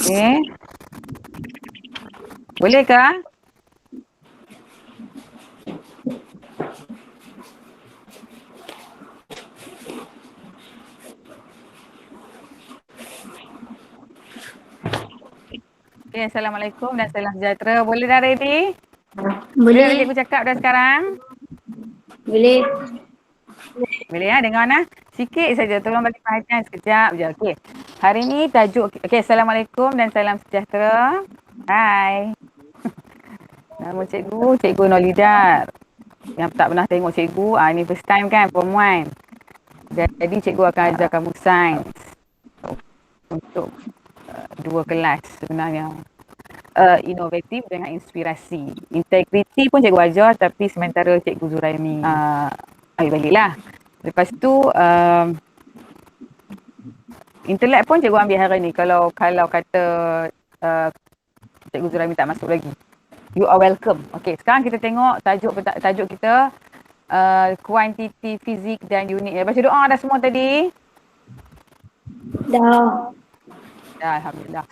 Okey. Boleh ke? Okay, Assalamualaikum dan salam sejahtera. Boleh dah ready? Boleh tak cikgu cakap dah sekarang? Boleh. Boleh ya, dengar nah. Sikit saja, tolong bagi perhatian sekejap je. Okey. Hari ni tajuk, okey, Assalamualaikum dan salam sejahtera. Hai. Nama cikgu, Cikgu Nolidar. Yang tak pernah tengok cikgu, ni first time kan, form 1. Jadi cikgu akan ajar kamu sains untuk dua kelas sebenarnya. Inovatif dengan inspirasi. Integriti pun cikgu ajar tapi sementara cikgu Zuraimi ambil baliklah. Lepas tu intelek pun cikgu ambil hari ni kalau kata cikgu Zuraimi tak masuk lagi. You are welcome. Okey, sekarang kita tengok tajuk kita kuantiti fizik dan unit. Baca doa dah semua tadi? Dah. Dah, alhamdulillah.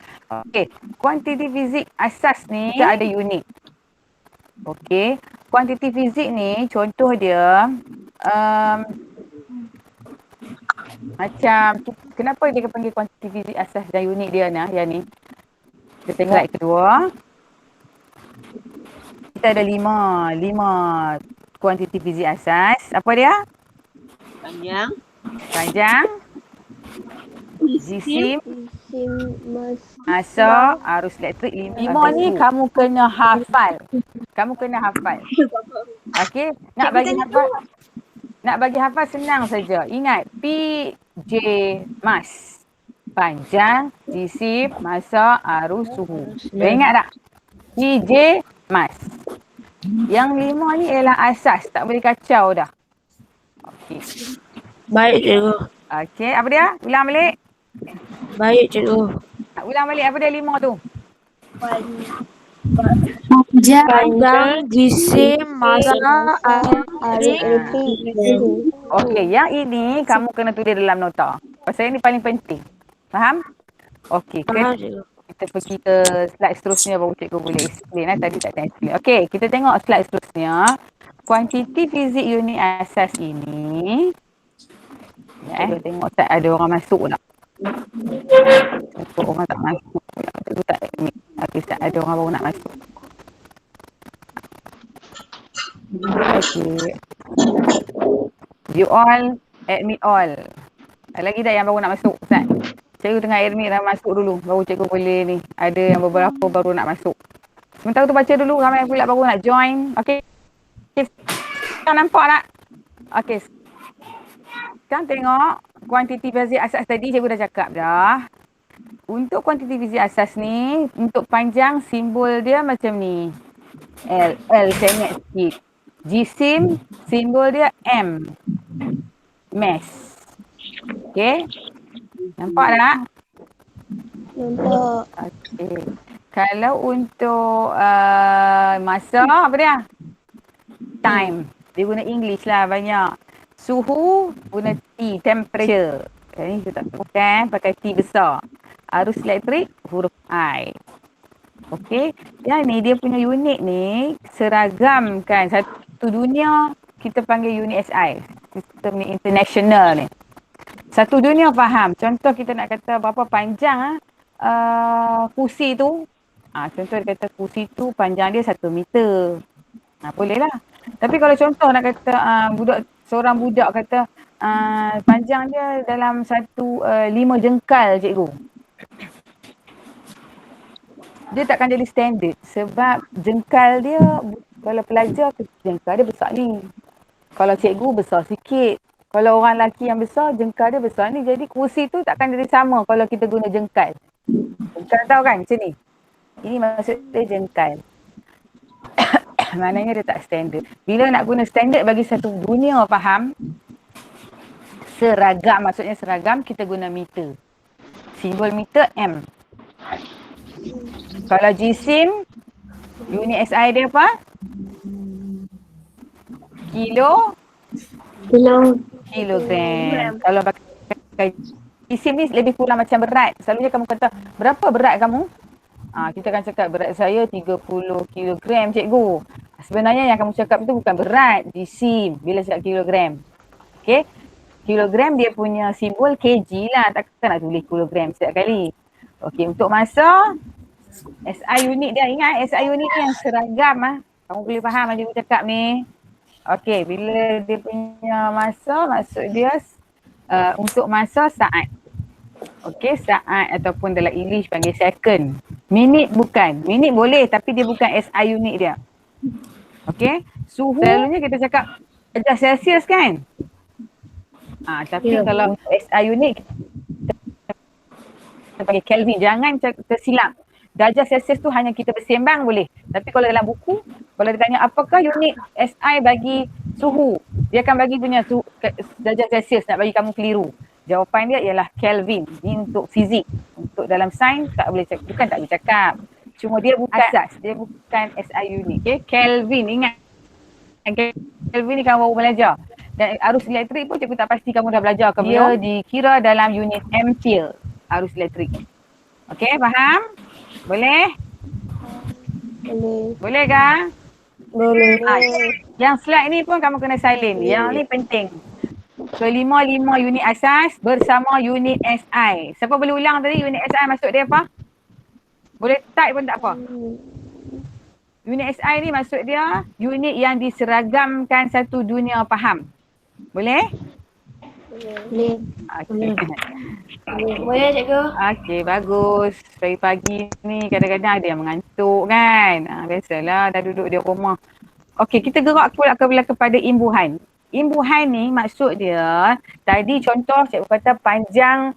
Okey, kuantiti fizik asas ni kita ada unit. Okey, kuantiti fizik ni contoh dia macam kenapa dia panggil kuantiti fizik asas dan unit dia yang ni? Kita tengok slide kedua. Kita ada lima kuantiti fizik asas. Apa dia? Panjang. Jisim, masa, arus elektrik. Lima ni kamu kena hafal. Okey, nak bagi hafal senang saja. Ingat, PJ Mas. Panjang, jisim, masa, arus, suhu. Dah ingat tak? PJ Mas. Yang lima ni ialah asas. Tak boleh kacau dah. Okey. Baik cikgu. Okey, apa dia? Ulang balik. Baik cikgu. Ulang balik apa dia lima tu? Panjang, jisim, masa, elektrik. Okey, yang ini kamu kena tulis dalam nota. Pasal ini paling penting. Faham? Okey, Faham cikgu. kita pergi ke slide seterusnya baru cikgu boleh explain. Tadi tak explain. Okey, kita tengok slide seterusnya. Kuantiti fizik unit asas ini. Kita tengok tak ada orang masuk tak? Orang tak masuk. Cikgu tak admit. Okey, tak ada orang baru nak masuk. Okey. You all, admit all. Ada lagi tak yang baru nak masuk, Ustaz? Cikgu tengah admit dah masuk dulu. Baru cikgu boleh ni. Ada yang beberapa baru nak masuk. Sementara tu baca dulu ramai pula baru nak join. Okey. Sekarang nampak tak? Okey. Sekarang tengok kuantiti fizik asas tadi cikgu dah cakap dah. Untuk kuantiti fizik asas ni, untuk panjang simbol dia macam ni. L sengit sikit. Jisim, simbol dia M. Mass. Okey. Nampak tak? Nampak. Okey. Kalau untuk masa, apa dia? Time. Dia guna English lah banyak. Suhu, guna T, temperature. Ini kita tak bukan, pakai T besar. Arus elektrik, huruf I. Okey. Yang ni dia punya unit ni seragam kan. Satu dunia kita panggil unit SI. Sistem ni international ni. Satu dunia faham. Contoh kita nak kata berapa panjang kursi tu. Contoh dia kata kursi tu panjang dia 1 meter. Boleh lah. Tapi kalau contoh nak kata seorang budak kata panjang dia dalam 5 jengkal cikgu. Dia takkan jadi standard sebab jengkal dia, kalau pelajar jengkal dia besar ni. Kalau cikgu besar sikit. Kalau orang lelaki yang besar, jengkal dia besar ni. Jadi kursi tu takkan jadi sama kalau kita guna jengkal. Jengkal tahu kan macam ni. Ini maksud dia jengkal. Maknanya dia tak standard. Bila nak guna standard bagi satu dunia faham, seragam, maksudnya seragam, kita guna meter. Simbol meter M. Kalau jisim, unit SI dia apa? Kilogram. Kalau pakai Jisim ni lebih kurang macam berat. Selalunya kamu kata, berapa berat kamu? Kita akan cakap berat saya 30 kilogram cikgu. Sebenarnya yang kamu cakap itu bukan berat, jisim bila cakap kilogram. Okey. Kilogram dia punya simbol kg lah. Takkan nak tulis kilogram setiap kali. Okey, untuk masa SI unit dia, ingat SI unit ni yang seragam Kamu boleh faham yang cikgu cakap ni. Okey, bila dia punya masa, maksud dia untuk masa saat. Okey, saat ataupun dalam English panggil second. Minit bukan. Minit boleh tapi dia bukan SI unit dia. Okey, suhu selalunya kita cakap darjah Celsius kan? Tapi kalau SI unit kita panggil Kelvin. Jangan tersilap. Darjah Celsius tu hanya kita bersembang boleh. Tapi kalau dalam buku, kalau ditanya apakah unit SI bagi suhu, dia akan bagi punya darjah Celsius, nak bagi kamu keliru. Jawapan dia ialah Kelvin. Ini untuk fizik. Untuk dalam sains tak boleh cakap, bukan tak boleh cakap. Cuma dia bukan asas, dia bukan SI unit. Okay? Kelvin, ingat. Kelvin ni kamu baru belajar. Dan arus elektrik pun cikgu tak pasti kamu dah belajar ke belum. Dia dikira dalam unit ampere arus elektrik. Okey, faham? Boleh? Boleh. Boleh kan? Boleh. Yang slide ni pun kamu kena salin. Yang ni penting. Kelima-lima unit asas bersama unit SI. Siapa boleh ulang tadi unit SI maksud dia apa? Boleh type pun tak apa. Unit SI ni maksud dia unit yang diseragamkan satu dunia faham. Boleh? Boleh. Okay. Boleh cikgu. Okey, bagus. Pagi-pagi ni kadang-kadang ada yang mengantuk kan. Biasalah dah duduk di rumah. Okey, kita gerak pula kepada imbuhan. Imbuhan ni maksud dia, tadi contoh cikgu kata panjang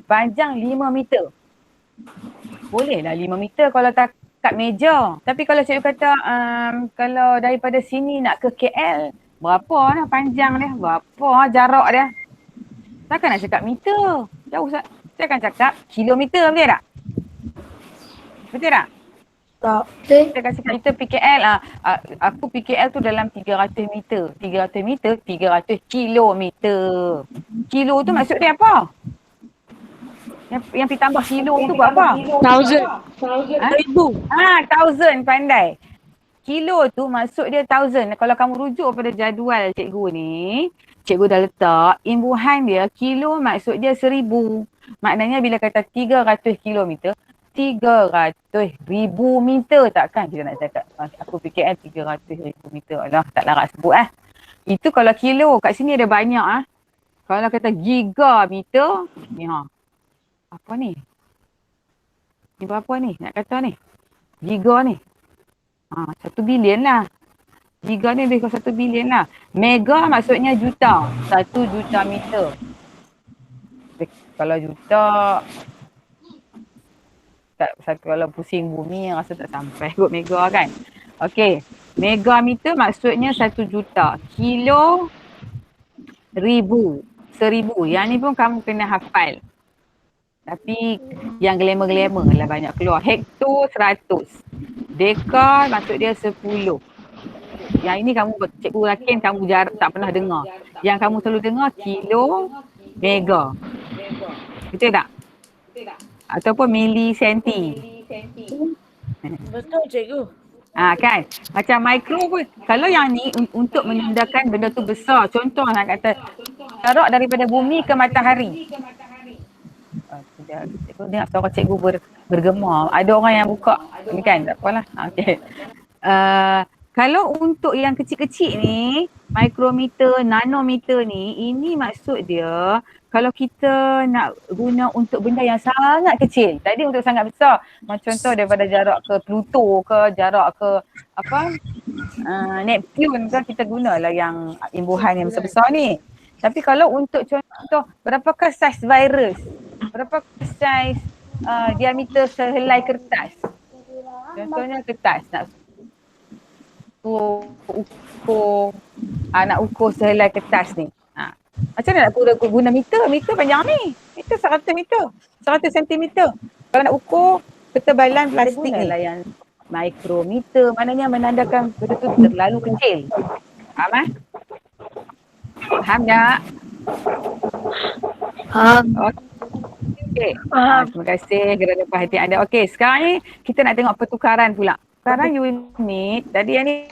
panjang 5 meter. Bolehlah 5 meter kalau tak kat meja. Tapi kalau cikgu kata kalau daripada sini nak ke KL, berapa lah panjang dia? Berapa jarak dia? Takkan nak cakap meter. Jauh saya akan cakap kilometer, betul tak? Betul tak? Tak. Betul. Kita akan cakap meter PKL. Aku PKL tu dalam 300 meter. 300 meter, 300 kilometer. Kilo tu maksud dia apa? Yang pergi tambah kilo tu buat apa? 1,000. 1,000. Pandai. Kilo tu maksud dia 1,000. Kalau kamu rujuk pada jadual cikgu ni, cikgu dah letak imbuhan dia, kilo maksud dia 1,000. Maknanya bila kata 300 kilometer, 300,000 meter takkan kita nak cakap. Aku fikir 300,000 meter. Alah, tak larat sebut Itu kalau kilo, kat sini ada banyak Kalau kata gigameter, ni apa ni? Ni berapa ni? Nak kata ni? Giga ni. 1 bilion lah. Giga ni lebih kurang 1 bilion lah. Mega maksudnya juta. 1 juta meter. Kalau juta, kalau pusing bumi rasa tak sampai kot mega kan. Okey. Megameter maksudnya 1 juta. Kilo, 1,000. 1,000. Yang ni pun kamu kena hafal. Tapi yang glamour-glamour lah banyak keluar. Hekto 100. Deka maksud dia 10. Yang ini kamu, cikgu yakin kamu tak pernah dengar. Yang kamu selalu dengar kilo, mega. Betul tak? Ataupun milisenti. Betul cikgu. Kan? Macam mikro pun. Kalau yang ni untuk menandakan benda tu besar. Contoh nak kata jarak daripada bumi ke matahari. Cikgu tengok suara cikgu bergema. Ada orang yang buka ni kan, tak apalah. Okey. Kalau untuk yang kecil-kecil ni, mikrometer, nanometer ni, ini maksud dia kalau kita nak guna untuk benda yang sangat kecil. Tadi untuk sangat besar. Macam contoh daripada jarak ke Pluto ke, jarak ke Neptune ke, kita gunalah yang imbuhan yang besar-besar ni. Tapi kalau untuk contoh, berapakah saiz virus? Berapa saiz diameter sehelai kertas? Contohnya kertas nak ukur sehelai kertas ni. Macam mana nak guna meter? Meter panjang ni. Meter 100 meter. 100 sentimeter. Kalau nak ukur ketebalan plastik ni lah yang mikrometer. Maknanya menandakan benda tu terlalu kecil. Faham Faham tak? Okey. Faham. Terima kasih kerana perhatian anda. Okey, sekarang ni kita nak tengok pertukaran pula. Sekarang unit, tadi yang ni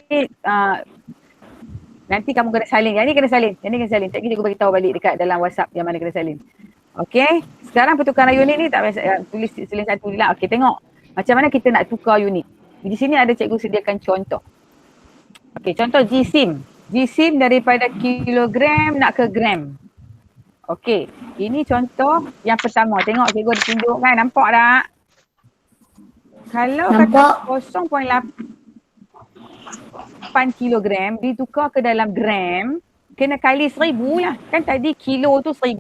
nanti kamu kena salin. Yang ni kena salin. Yang ni kena salin. Cikgu juga beritahu balik dekat dalam WhatsApp yang mana kena salin. Okey. Sekarang pertukaran unit ni tak payah tulis salin satu je lah. Okey, tengok. Macam mana kita nak tukar unit. Di sini ada cikgu sediakan contoh. Okey, contoh GSIM. GSIM daripada kilogram nak ke gram. Okey, ini contoh yang pertama. Tengok cikgu ada tunjuk kan, nampak tak? Kalau Nampak. kata 0.8 kilogram ditukar ke dalam gram, kena kali 1000 lah. Kan tadi kilo tu 1000,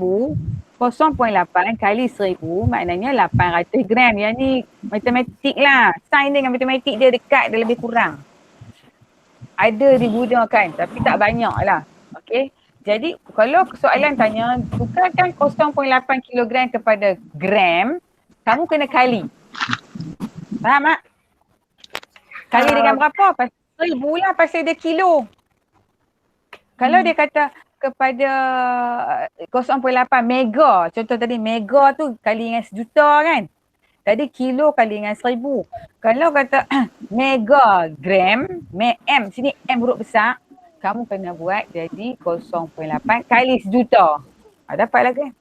0.8 kali 1000 maknanya 800 gram. Yang ni matematik lah. Sains dengan matematik dia dekat, dia lebih kurang. Ada digunakan tapi tak banyak lah. Okey. Jadi kalau soalan tanya tukarkan 0.8 kilogram kepada gram, kamu kena kali. Faham tak? Kali dengan berapa? 1000 lah pasal dia kilo. Kalau dia kata kepada 0.8 mega, contoh tadi mega tu kali dengan sejuta kan? Tadi kilo kali dengan 1000. Kalau kata megagram, M, sini M huruf besar, kamu kena buat jadi 0.8 kali sejuta. Dapat lagi.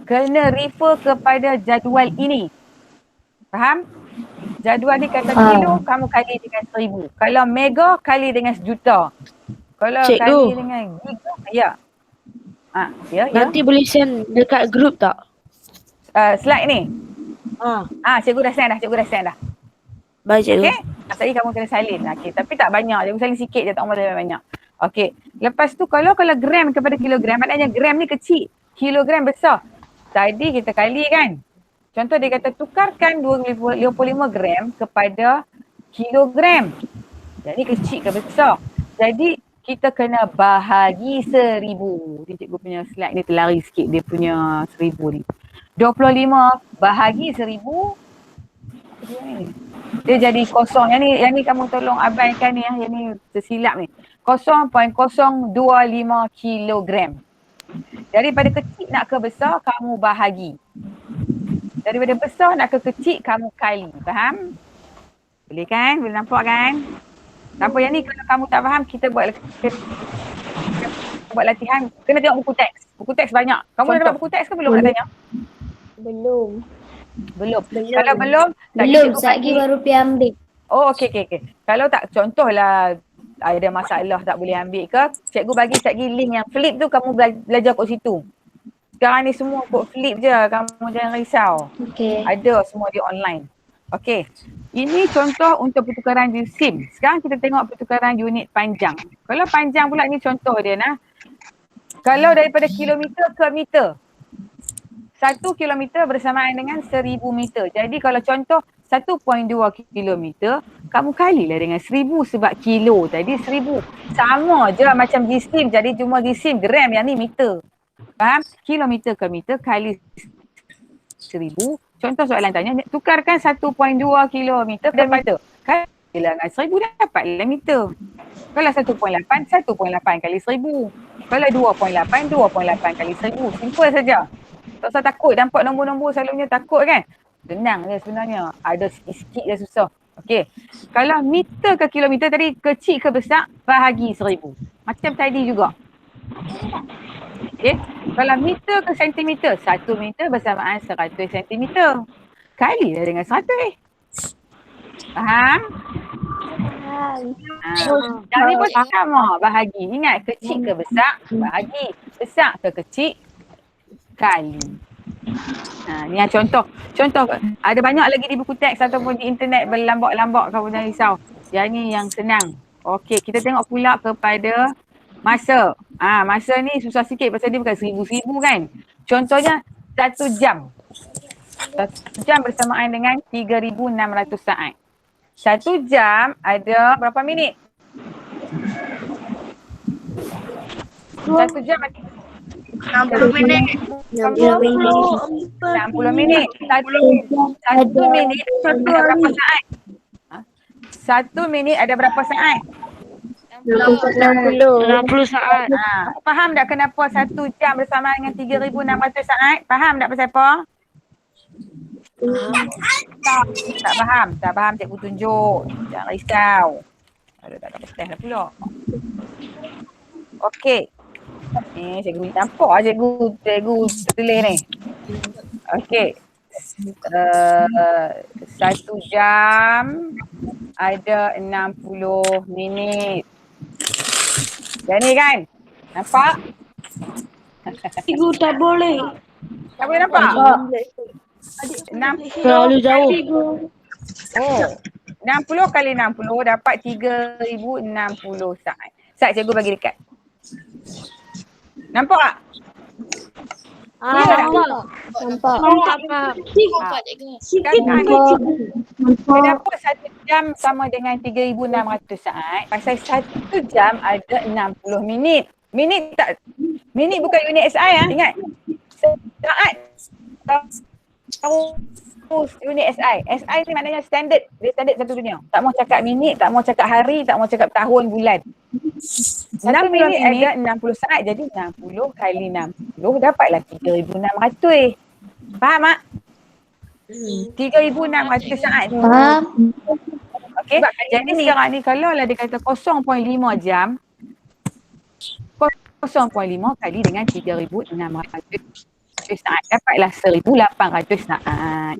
Kena refer kepada jadual ini. Faham? Jadual ni kata kilo, kamu kali dengan 1000. Kalau mega, kali dengan sejuta. Kalau Cikgu. kali dengan giga, ya. Ya. Nanti boleh send dekat group tak? Slide ni. Cikgu dah send dah. Baik cikgu. Okay? Tadi kamu kena salin. Okay. Tapi tak banyak. Cikgu salin sikit je, tak mahu banyak. Okay. Lepas tu kalau gram kepada kilogram, maknanya gram ni kecil. Kilogram besar. Tadi kita kali kan. Contoh dia kata tukarkan 55 gram kepada kilogram. Jadi kecil ke besar. Jadi kita kena bahagi 1000. Ni cikgu punya slide ni terlari sikit dia punya 1000 ni. 25 bahagi 1000. Dia jadi kosong. Yang ni kamu tolong abaikan ni. Yang ni tersilap ni. 0.025 kilogram. Daripada kecil nak ke besar, kamu bahagi. Daripada besar nak ke kecil, kamu kali. Faham? Boleh kan? Boleh nampak kan? Tanpa yang ni kalau kamu tak faham, kita buat latihan. Kena tengok buku teks. Buku teks banyak. Kamu dah dapat buku teks ke belum nak tanya? Belum. Kalau belum, Satgi baru pergi ambil. Oh, okey. Kalau tak, contohlah ada masalah tak boleh ambil ke, cikgu bagi Satgi link yang flip tu, kamu belajar kat situ. Sekarang ni semua kod flip je, kamu jangan risau. Okey. Ada semua di online. Okey. Ini contoh untuk pertukaran SIM. Sekarang kita tengok pertukaran unit panjang. Kalau panjang pula ni contoh dia nah. Kalau daripada kilometer ke meter. 1 kilometer bersamaan dengan 1000 meter. Jadi kalau contoh 1.2 kilometer, kamu kalilah dengan 1000 sebab kilo. Tadi 1000. Sama je macam GSIM. Jadi cuma GSIM gram, yang ni meter. Faham? Kilometer ke meter kali 1000. Contoh soalan tanya, tukarkan 1.2 kilometer ke meter. Kalilah dengan 1000 dapatlah meter. Kalau 1.8 kali 1000. Kalau 2.8 kali 1000. Simple saja. Tak usah takut, nampak nombor-nombor selalunya takut kan? Senang je sebenarnya. Ada sikit-sikit je susah. Okey. Kalau meter ke kilometer tadi kecil ke besar, bahagi 1000. Macam tadi juga. Okey. Kalau meter ke sentimeter, 1 meter bersamaan 100 sentimeter. Kalilah dengan 100. Faham? Yang ni pun sama, bahagi. Ingat, kecil ke besar, bahagi. Besar ke kecil, kali. Ni yang contoh. Ada banyak lagi di buku teks ataupun di internet berlambak-lambak, kamu jangan risau. Yang ni yang senang. Okey, kita tengok pula kepada masa. Masa ni susah sikit pasal dia bukan 1000 kan. Contohnya 1 jam. 1 jam bersamaan dengan 3600 saat. 1 jam ada berapa minit? 1 jam ada 60 minit. 60 minit. 1 minit ada berapa saat? 1 minit ada berapa saat? 60. 60 saat. Faham tak kenapa 1 jam bersamaan dengan 3,600 saat? Faham tak pasal apa? Tak faham? Tak faham cikgu tunjuk. Jangan risau. Aduh, tak dapat test dah pula. Okey. Cikgu nampak cikgu tulis ni. Okey. 1 jam ada 60 minit. Jadi kan? Nampak? Cikgu tak boleh. Tak boleh nampak? 60 Terlalu jauh. Oh. 60 kali 60 dapat 3,060 saat. Saat cikgu bagi dekat. Nampak tak? Nampak. Nampak faham. Kenapa 1 jam sama dengan 3,600 saat? Pasal 1 jam ada 60 minit. Minit bukan unit SI ingat. Saat tahu unit SI. SI ni maknanya standard. Dia standard satu dunia. Tak mau cakap minit, tak mau cakap hari, tak mau cakap tahun, bulan. 6 minit ada 60 saat. Jadi 60 kali 60 dapatlah 3,600. Faham tak? 3,600 saat. Faham. Okey. Jadi sekarang ni kalau lah dia kata 0.5 jam, 0.5 kali dengan 3,600 saat dapatlah 1,800 saat.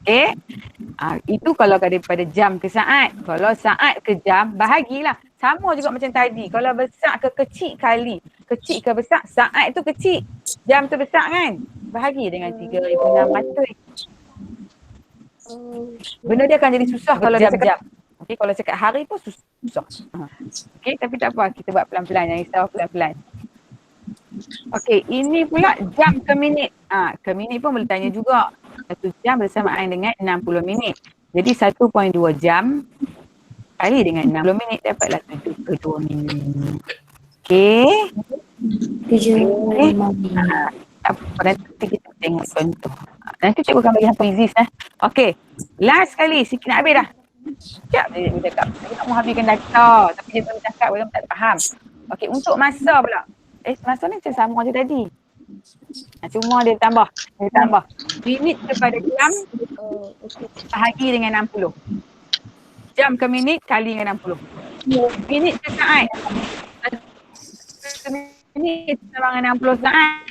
Okey. Itu kalau daripada jam ke saat. Kalau saat ke jam, bahagilah. Sama juga macam tadi. Kalau besar ke kecil kali. Kecil ke besar, saat tu kecil. Jam tu besar kan? Bahagi dengan 3,600. Benda dia akan jadi susah kalau dia cakap. Okey, kalau cakap hari pun susah. Okey, tapi tak apa. Kita buat pelan-pelan. Jangan risau, pelan-pelan. Okey, ini pula jam ke minit. Ke minit pun boleh tanya juga. 1 jam bersamaan dengan 60 minit. Jadi 1.2 jam kali dengan 60 minit dapatlah 7 minit. Okey. 75 minit. Apa nanti kita tengok contoh. Nanti cikgu akan bagi hang quizzes Okey. Last kali, sikit nak habis dah. Sekejap je cikgu cakap. Saya tak mau habiskan data. Tapi dia baru cakap belum tak faham. Okey, untuk masa pula. Masa ni macam sama je tadi. Cuma dia tambah. Minit kepada jam bahagi dengan 60. Jam ke minit kali dengan 60. Minit ke saat. Minit sama dengan 60 saat.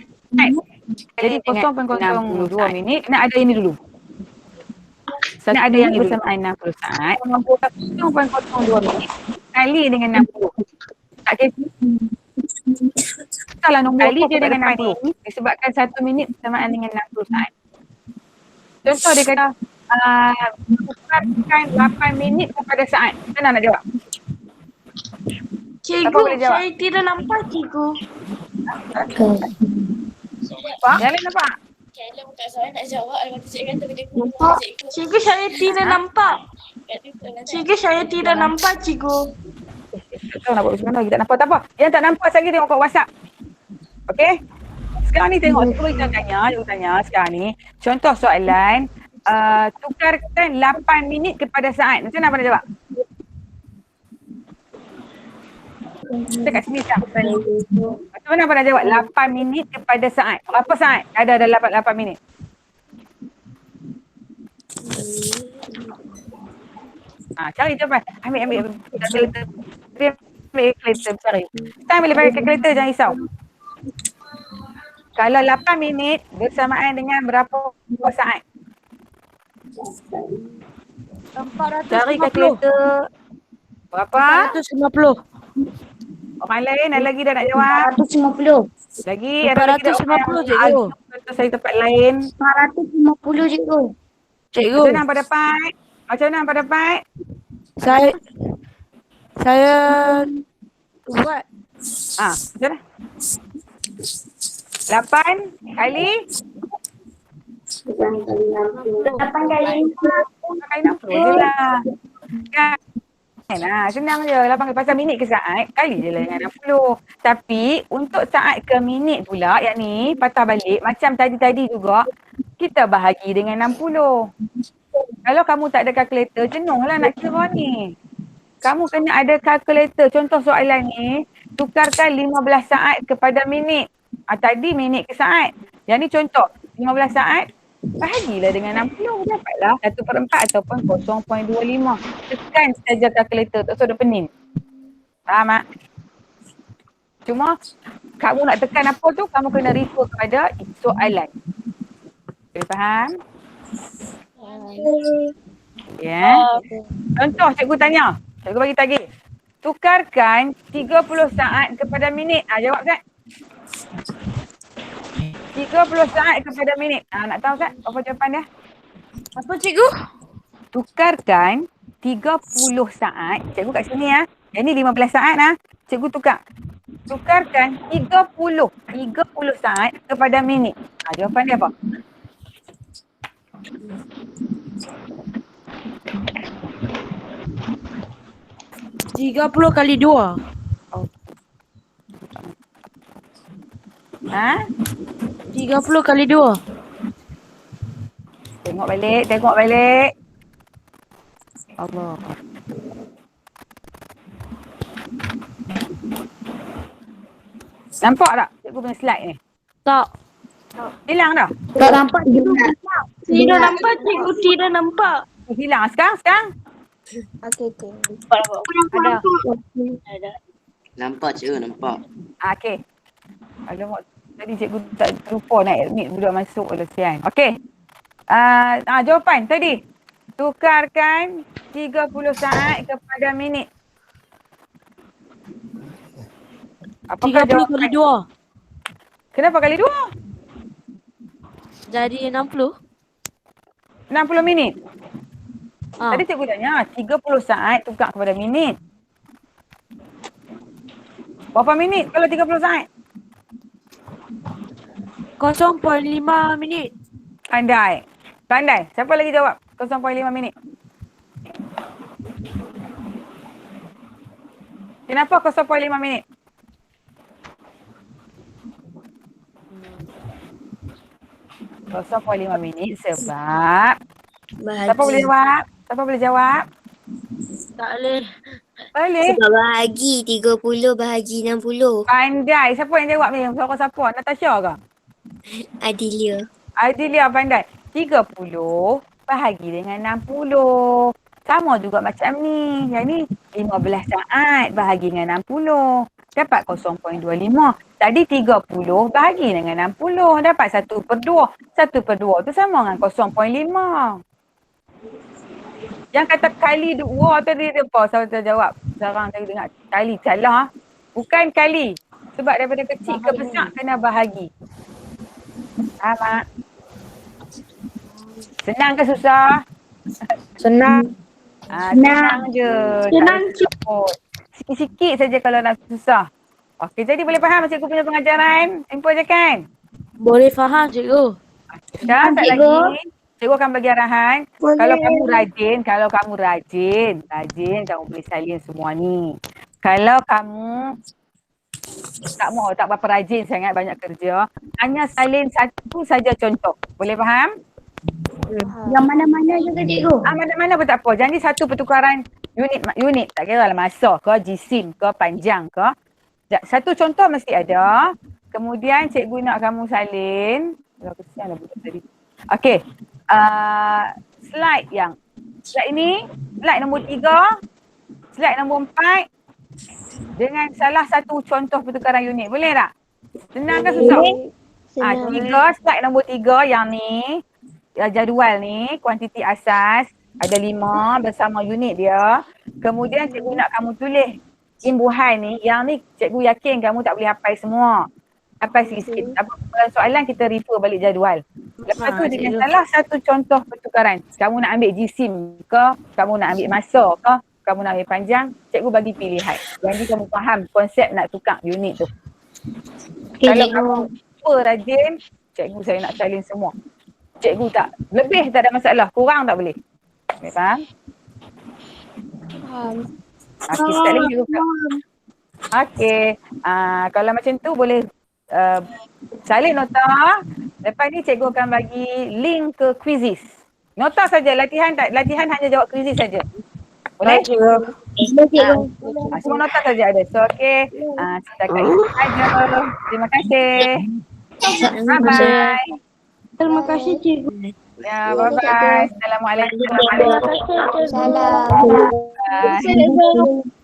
Jadi 0.02 minit. Kena ada ini dulu. Kena ada yang bersamaan 60 saat. 0.02 minit kali dengan 60. Tak kira. Kalau nombor kali dia dengan 60 disebabkan 1 minit bersamaan dengan 60 saat. Contoh dia kata bukan 8 minit kepada saat. Mana nak jawab? Cikgu, saya tidak nampak cikgu. Nampak? Yang lain nampak? Cikgu, saya tidak nampak. Cikgu, saya tidak nampak cikgu. Tak tahu nak buat macam mana lagi tak nampak. Tak apa. Yang tak nampak sekali tengok kat WhatsApp. Okey? Sekarang ni tengok. Cikgu tanya sekarang ni. Contoh soalan. Tukarkan 8 minit kepada saat. Macam mana nak jawab? Kita kat sini sekarang. Macam mana nak jawab? 8 minit kepada saat. Berapa saat ada dalam 8 minit? Cari jawapan. Ambil calculator. Ambil calculator cari. Kita ambil pakai calculator, jangan risau. Kalau 8 minit bersamaan dengan berapa saat? 450. Cari calculator. Berapa? 450. Orang lain ada lagi dah nak jawab? 450. Lagi ada lagi dah 450 cikgu. Saya tempat lain. 450 cikgu. Cikgu. Macam mana hangpa dapat? Saya buat. Macam mana? 8 kali 8 kali 60 je lah. Kan? Senang je. 8 kali pasal minit ke saat, kali je lah dengan 60. Tapi untuk saat ke minit pula, yang ni patah balik macam tadi-tadi juga, kita bahagi dengan 60. Kalau kamu tak ada kalkulator, jenuh lah nak kira ni. kamu kena ada kalkulator. Contoh soalan ni, tukarkan 15 saat kepada minit. Tadi minit ke saat. Yang ni contoh, 15 saat, bahagilah dengan 60. Dapatlah 1/4 ataupun 0.25. Tekan saja kalkulator, tak usah duk pening. Faham tak? Cuma, kamu nak tekan apa tu, kamu kena refer kepada soalan. Boleh faham? Ya. Contoh cikgu tanya. Cikgu bagi tagih. Tukarkan 30 saat kepada minit. Jawab Zat. 30 saat kepada minit. Nak tahu Zat apa jawapan dia? Apa cikgu? Tukarkan 30 saat. Cikgu kat sini ya. Yang ni 15 saat lah. Cikgu tukar. Tukarkan 30 saat kepada minit. Jawapan dia apa? Tiga puluh kali 2. Ha? 30 kali 2. Tengok balik. Allah. Nampak tak cikgu punya slide ni? Tak. Hilang dah? Tak nampak juga. Tidak nampak cikgu, tidak nampak. Hilang sekarang? Okey. Ada. Nampak cikgu, nampak. Okey. Alamak, tadi cikgu tak lupa nak admit budak masuk lah sian. Okey. Jawapan tadi. Tukarkan 30 saat kepada minit. Apakah 30 kali 2. Kenapa kali 2? Jadi 60. 60 minit. Ah. Tadi cikgu tanya 30 saat tukar kepada minit. Berapa minit kalau 30 saat? 0.5 minit. Pandai. Siapa lagi jawab? 0.5 minit. Kenapa 0.5 minit? Kosong 0.5 minit sebab Siapa boleh jawab? Tak boleh. Boleh. Sebab bahagi 30 bahagi 60. Pandai. Siapa yang jawab ni? Suara siapa? Natasha ke? Adilia. Adilia pandai. 30 bahagi dengan 60. Sama juga macam ni. Yang ni 15 saat bahagi dengan 60. Dapat 0.25. Tadi 30 bahagi dengan 60. Dapat 1/2. 1/2 tu sama dengan 0.5. Yang kata kali 2 tadi dia apa? Saya jawab. Sekarang saya dengar kali. Salah. Bukan kali. Sebab daripada kecil ke besar kena bahagi. Faham tak? Senang ke susah? Senang. Senang je. Senang Tak repot. Sikit-sikit saja kalau nak susah. Okey, jadi boleh faham cikgu punya pengajaran? Simple je kan? Boleh faham cikgu. Dah, tak Cikgu. lagi. Cikgu akan bagi arahan. Kalau kamu rajin, kamu boleh salin semua ni. Kalau kamu tak berapa rajin sangat, banyak kerja, hanya salin satu saja contoh. Boleh faham? Yang mana-mana juga cikgu. Mana-mana pun tak apa. Janji satu pertukaran unit. Tak kira lah masa ke, jisim ke, panjang ke. Satu contoh mesti ada. Kemudian cikgu nak kamu salin. Kesian lah budak tadi. Okey. Slide ini, slide nombor 3, slide nombor 4 dengan salah satu contoh pertukaran unit. Boleh tak? Senang ke susah? Slide nombor 3 yang ni, jadual ni, kuantiti asas, ada 5 bersama unit dia. Kemudian cikgu nak kamu tulis imbuhan ni, yang ni cikgu yakin kamu tak boleh hafal semua. Hafal sikit-sikit. Dalam soalan kita refer balik jadual. Lepas tu dengan salah satu contoh pertukaran, kamu nak ambil jisim ke, kamu nak ambil masa ke, kamu nak ambil panjang, cikgu bagi pilihan. Jadi kamu faham konsep nak tukar unit tu. Kalau kamu rajin, cikgu saya nak salin semua. Cikgu tak, lebih tak ada masalah, kurang tak boleh. Okay, faham? Okey, sekali lagi cikgu. Okey, kalau macam tu boleh salin nota. Lepas ni cikgu akan bagi link ke quizzes. Nota saja, latihan hanya jawab quizzes saja. Boleh? Semua nota saja ada. So, okey. Setakat itu saja. Terima kasih. Bye-bye. Terima kasih cikgu. Ya, bye-bye. Assalamualaikum. Terima kasih cikgu. Salam. Bye.